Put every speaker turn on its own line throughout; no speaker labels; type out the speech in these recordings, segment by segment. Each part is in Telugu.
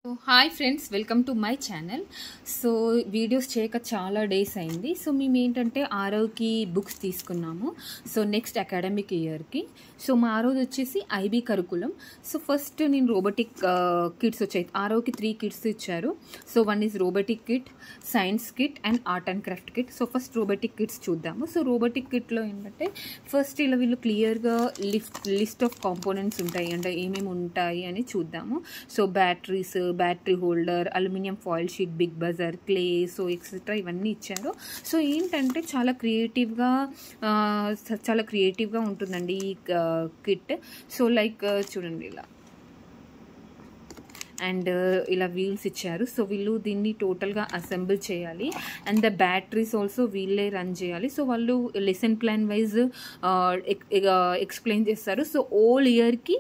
Hi friends, welcome to my channel. So videos చేయక చాలా డేస్ అయింది. సో మేము ఏంటంటే ఆరవ్కి బుక్స్ తీసుకున్నాము. సో నెక్స్ట్ అకాడమిక్ ఇయర్కి. సో మా ఆరవ్ది వచ్చేసి ఐబీ కరికులం. సో ఫస్ట్ నేను రోబోటిక్ కిట్స్ వచ్చాయి. ఆరవ్కి 3 కిట్స్ ఇచ్చారు. So 1 is robotic kit, science kit and art and craft kit. So first robotic kits చూద్దాము. సో రోబోటిక్ కిట్లో ఏంటంటే ఫస్ట్ ఇలా వీళ్ళు క్లియర్గా లిస్ట్ ఆఫ్ కాంపోనెంట్స్ ఉంటాయి, అంటే ఏమేమి ఉంటాయి అని చూద్దాము. So batteries, battery holder, aluminium foil sheet, big buzzer, clay, so etcetera ఇవన్నీ ఇచ్చారు. సో ఏంటంటే చాలా క్రియేటివ్గా ఉంటుందండి ఈ కిట్. సో లైక్ చూడండి ఇలా అండ్ ఇలా వీల్స్ ఇచ్చారు. సో వీళ్ళు దీన్ని టోటల్గా అసెంబుల్ చేయాలి అండ్ ద బ్యాటరీస్ ఆల్సో వీళ్ళే రన్ చేయాలి. సో వాళ్ళు లెసన్ ప్లాన్ వైజ్ ఎక్స్ప్లెయిన్ చేస్తారు. సో ఓల్ ఇయర్కి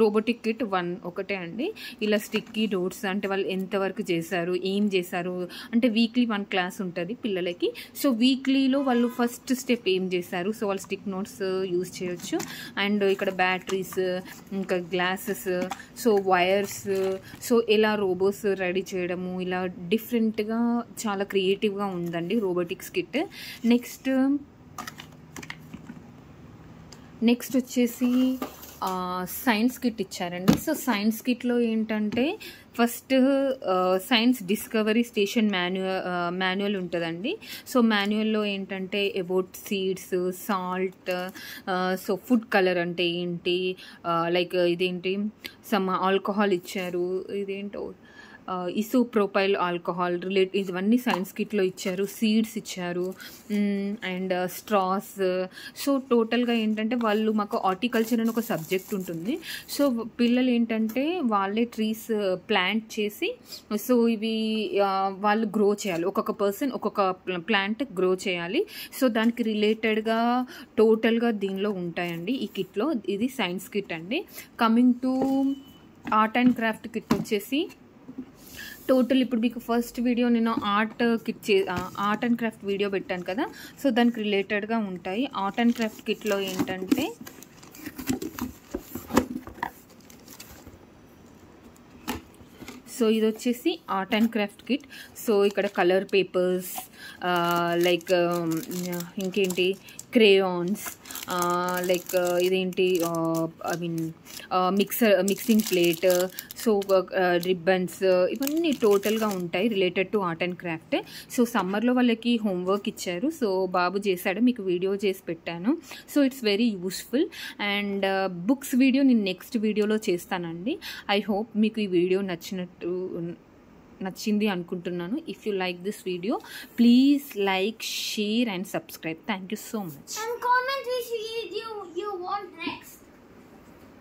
రోబోటిక్ కిట్ ఒకటే అండి. ఇలా స్టిక్కీ నోట్స్, అంటే వాళ్ళు ఎంతవరకు చేశారు, ఏం చేశారు, అంటే వీక్లీ 1 క్లాస్ ఉంటుంది పిల్లలకి. సో వీక్లీలో వాళ్ళు ఫస్ట్ స్టెప్ ఏం చేశారు, సో వాళ్ళు స్టిక్ నోట్స్ యూజ్ చేయొచ్చు. అండ్ ఇక్కడ బ్యాటరీస్, ఇంకా గ్లాసెస్, సో వైర్స్, సో ఇలా రోబోస్ రెడీ చేయడము, ఇలా డిఫరెంట్గా చాలా క్రియేటివ్గా ఉందండి రోబోటిక్స్ కిట్. నెక్స్ట్ వచ్చేసి సైన్స్ కిట్ ఇచ్చారండి. సో సైన్స్ కిట్లో ఏంటంటే first science discovery station manual ఉంటుందండి. సో మాన్యువల్లో ఏంటంటే about seeds, salt, so food colour అంటే ఏంటి, లైక్ ఇదేంటి సమ్ ఆల్కహాల్ ఇచ్చారు, ఇదేంటో ఇసోప్రోపైల్ ఆల్కహాల్ ఇవన్నీ సైన్స్ కిట్లో ఇచ్చారు. సీడ్స్ ఇచ్చారు అండ్ స్ట్రాస్. సో టోటల్గా ఏంటంటే వాళ్ళు మాకు హార్టికల్చర్ అని ఒక సబ్జెక్ట్ ఉంటుంది. సో పిల్లలు ఏంటంటే వాళ్ళే ట్రీస్ ప్లాంట్ చేసి, సో ఇవి వాళ్ళు గ్రో చేయాలి, ఒక్కొక్క పర్సన్ ఒక్కొక్క ప్లాంట్ గ్రో చేయాలి. సో దానికి రిలేటెడ్గా టోటల్గా దీనిలో ఉంటాయండి ఈ కిట్లో. ఇది సైన్స్ కిట్ అండి. Coming to art and craft kit వచ్చేసి టోటల్ ఇప్పుడు మీకు ఫస్ట్ వీడియో నేను ఆర్ట్ అండ్ క్రాఫ్ట్ వీడియో పెట్టాను కదా, సో దానికి రిలేటెడ్గా ఉంటాయి. ఆర్ట్ అండ్ క్రాఫ్ట్ కిట్లో ఏంటంటే సో ఇది వచ్చేసి art and craft kit. So ఇక్కడ కలర్ పేపర్స్, లైక్ ఇంకేంటి క్రేయాన్స్, లైక్ ఇదేంటి మిక్సింగ్ ప్లేట్, సో రిబ్బన్స్, ఇవన్నీ టోటల్గా ఉంటాయి related to art and craft. So సమ్మర్లో వాళ్ళకి హోంవర్క్ ఇచ్చారు. సో బాబు చేశాడు, మీకు వీడియో చేసి పెట్టాను. So it's very useful. And books video నేను నెక్స్ట్ వీడియోలో చేస్తానండి. ఐ హోప్ మీకు ఈ వీడియో నచ్చింది అనుకుంటున్నాను. If you like this video, please like, share and subscribe. Thank you so much.
And comment which video you want next.